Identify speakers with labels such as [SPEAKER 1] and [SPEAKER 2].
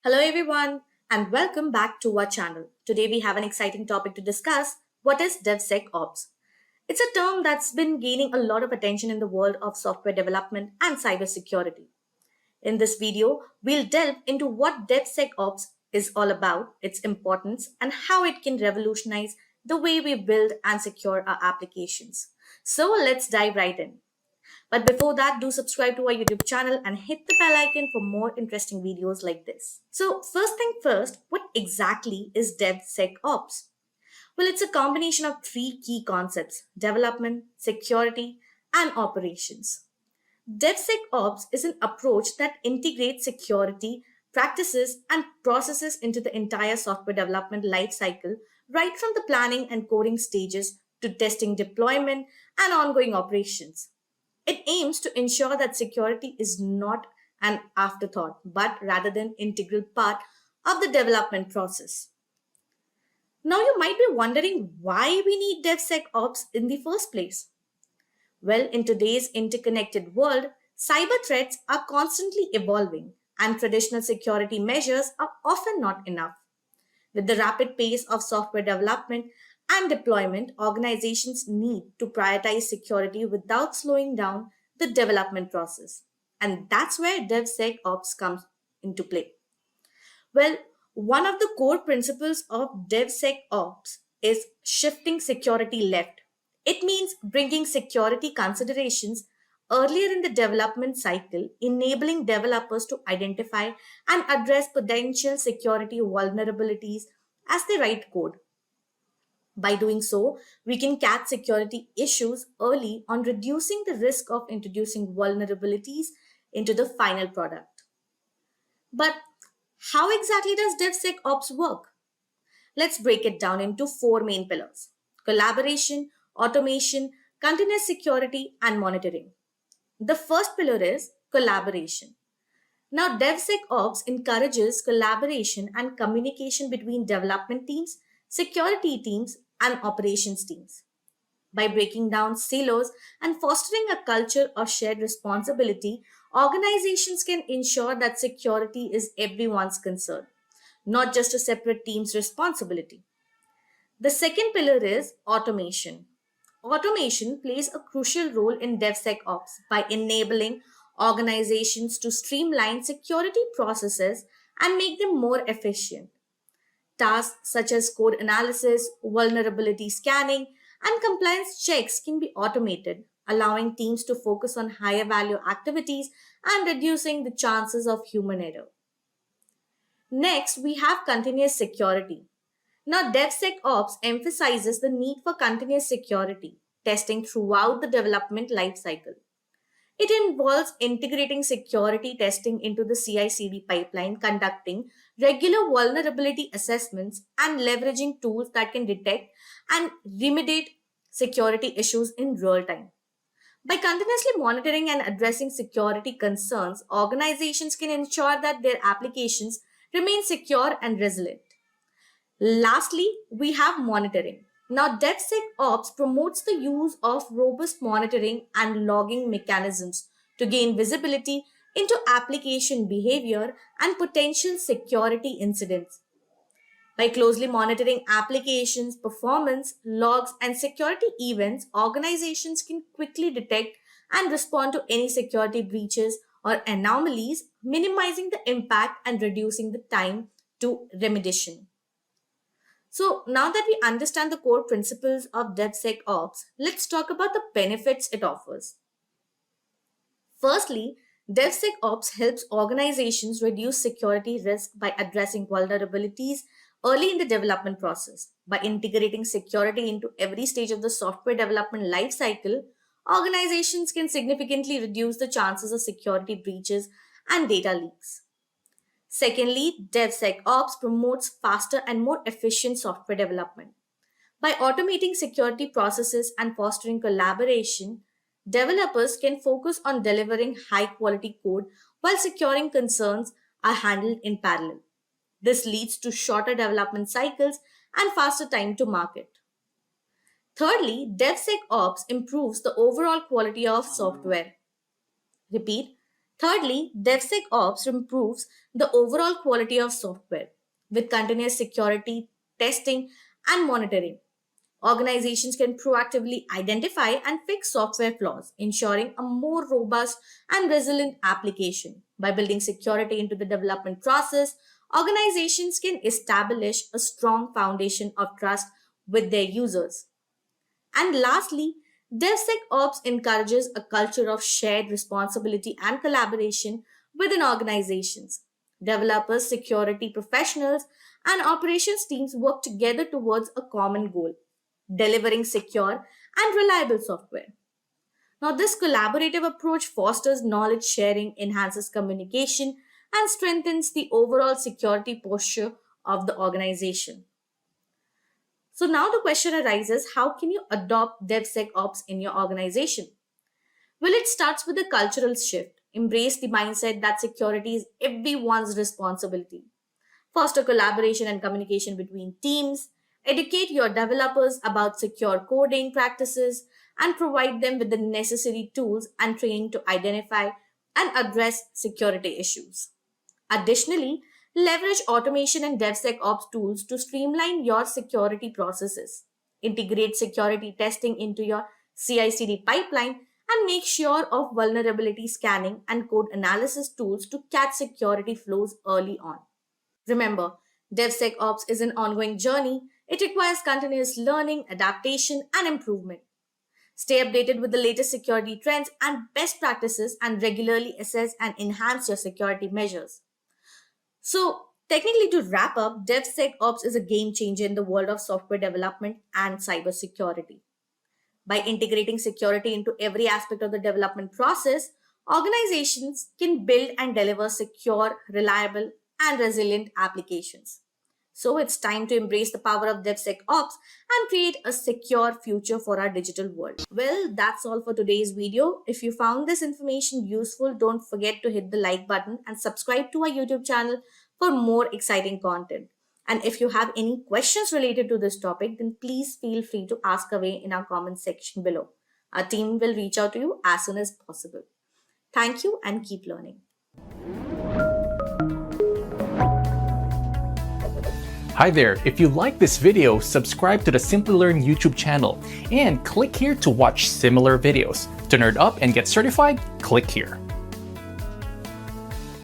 [SPEAKER 1] Hello everyone and welcome back to our channel. Today we have an exciting topic to discuss. What is DevSecOps? It's a term that's been gaining a lot of attention in the world of software development and cybersecurity. In this video, we'll delve into what DevSecOps is all about, its importance, and how it can revolutionize the way we build and secure our applications. So let's dive right in. But before that, do subscribe to our YouTube channel and hit the bell icon for more interesting videos like this. So, first thing first, what exactly is DevSecOps? Well, it's a combination of three key concepts: development, security, and operations. DevSecOps is an approach that integrates security practices and processes into the entire software development lifecycle, right from the planning and coding stages to testing, deployment, and ongoing operations. It aims to ensure that security is not an afterthought, but rather an integral part of the development process. Now, you might be wondering why we need DevSecOps in the first place. Well, in today's interconnected world, cyber threats are constantly evolving, and traditional security measures are often not enough. With the rapid pace of software development and deployment, organizations need to prioritize security without slowing down the development process. And that's where DevSecOps comes into play. Well, one of the core principles of DevSecOps is shifting security left. It means bringing security considerations earlier in the development cycle, enabling developers to identify and address potential security vulnerabilities as they write code. By doing so, we can catch security issues early on, reducing the risk of introducing vulnerabilities into the final product. But how exactly does DevSecOps work? Let's break it down into four main pillars: collaboration, automation, continuous security, and monitoring. The first pillar is collaboration. Now, DevSecOps encourages collaboration and communication between development teams, security teams, and operations teams. By breaking down silos and fostering a culture of shared responsibility, organizations can ensure that security is everyone's concern, not just a separate team's responsibility. The second pillar is automation. Automation plays a crucial role in DevSecOps by enabling organizations to streamline security processes and make them more efficient. Tasks such as code analysis, vulnerability scanning, and compliance checks can be automated, allowing teams to focus on higher value activities and reducing the chances of human error. Next, we have continuous security. Now, DevSecOps emphasizes the need for continuous security testing throughout the development lifecycle. It involves integrating security testing into the CI CD pipeline, conducting regular vulnerability assessments, and leveraging tools that can detect and remediate security issues in real time. By continuously monitoring and addressing security concerns, organizations can ensure that their applications remain secure and resilient. Lastly, we have monitoring. Now, DevSecOps promotes the use of robust monitoring and logging mechanisms to gain visibility into application behavior and potential security incidents. By closely monitoring applications, performance, logs, and security events, organizations can quickly detect and respond to any security breaches or anomalies, minimizing the impact and reducing the time to remediation. So, now that we understand the core principles of DevSecOps, let's talk about the benefits it offers. Firstly, DevSecOps helps organizations reduce security risk by addressing vulnerabilities early in the development process. By integrating security into every stage of the software development lifecycle, organizations can significantly reduce the chances of security breaches and data leaks. Secondly, DevSecOps promotes faster and more efficient software development. By automating security processes and fostering collaboration, developers can focus on delivering high quality code while securing concerns are handled in parallel. This leads to shorter development cycles and faster time to market. Thirdly, DevSecOps improves the overall quality of software. Repeat, Thirdly, DevSecOps improves the overall quality of software with continuous security testing and monitoring. Organizations can proactively identify and fix software flaws, ensuring a more robust and resilient application. By building security into the development process, organizations can establish a strong foundation of trust with their users. And lastly, DevSecOps encourages a culture of shared responsibility and collaboration within organizations. Developers, security professionals, and operations teams work together towards a common goal, delivering secure and reliable software. Now, this collaborative approach fosters knowledge sharing, enhances communication, and strengthens the overall security posture of the organization. So now the question arises, how can you adopt DevSecOps in your organization? Well, it starts with a cultural shift. Embrace the mindset that security is everyone's responsibility. Foster collaboration and communication between teams. Educate your developers about secure coding practices and provide them with the necessary tools and training to identify and address security issues. Additionally, leverage automation and DevSecOps tools to streamline your security processes. Integrate security testing into your CI/CD pipeline and make sure of vulnerability scanning and code analysis tools to catch security flows early on. Remember, DevSecOps is an ongoing journey. It requires continuous learning, adaptation, and improvement. Stay updated with the latest security trends and best practices and regularly assess and enhance your security measures. So, technically, to wrap up, DevSecOps is a game changer in the world of software development and cybersecurity. By integrating security into every aspect of the development process, organizations can build and deliver secure, reliable, and resilient applications. So it's time to embrace the power of DevSecOps and create a secure future for our digital world. Well, that's all for today's video. If you found this information useful, don't forget to hit the like button and subscribe to our YouTube channel for more exciting content. And if you have any questions related to this topic, then please feel free to ask away in our comment section below. Our team will reach out to you as soon as possible. Thank you and keep learning.
[SPEAKER 2] Hi there, if you like this video, subscribe to the Simplilearn YouTube channel and click here to watch similar videos. To nerd up and get certified, click here.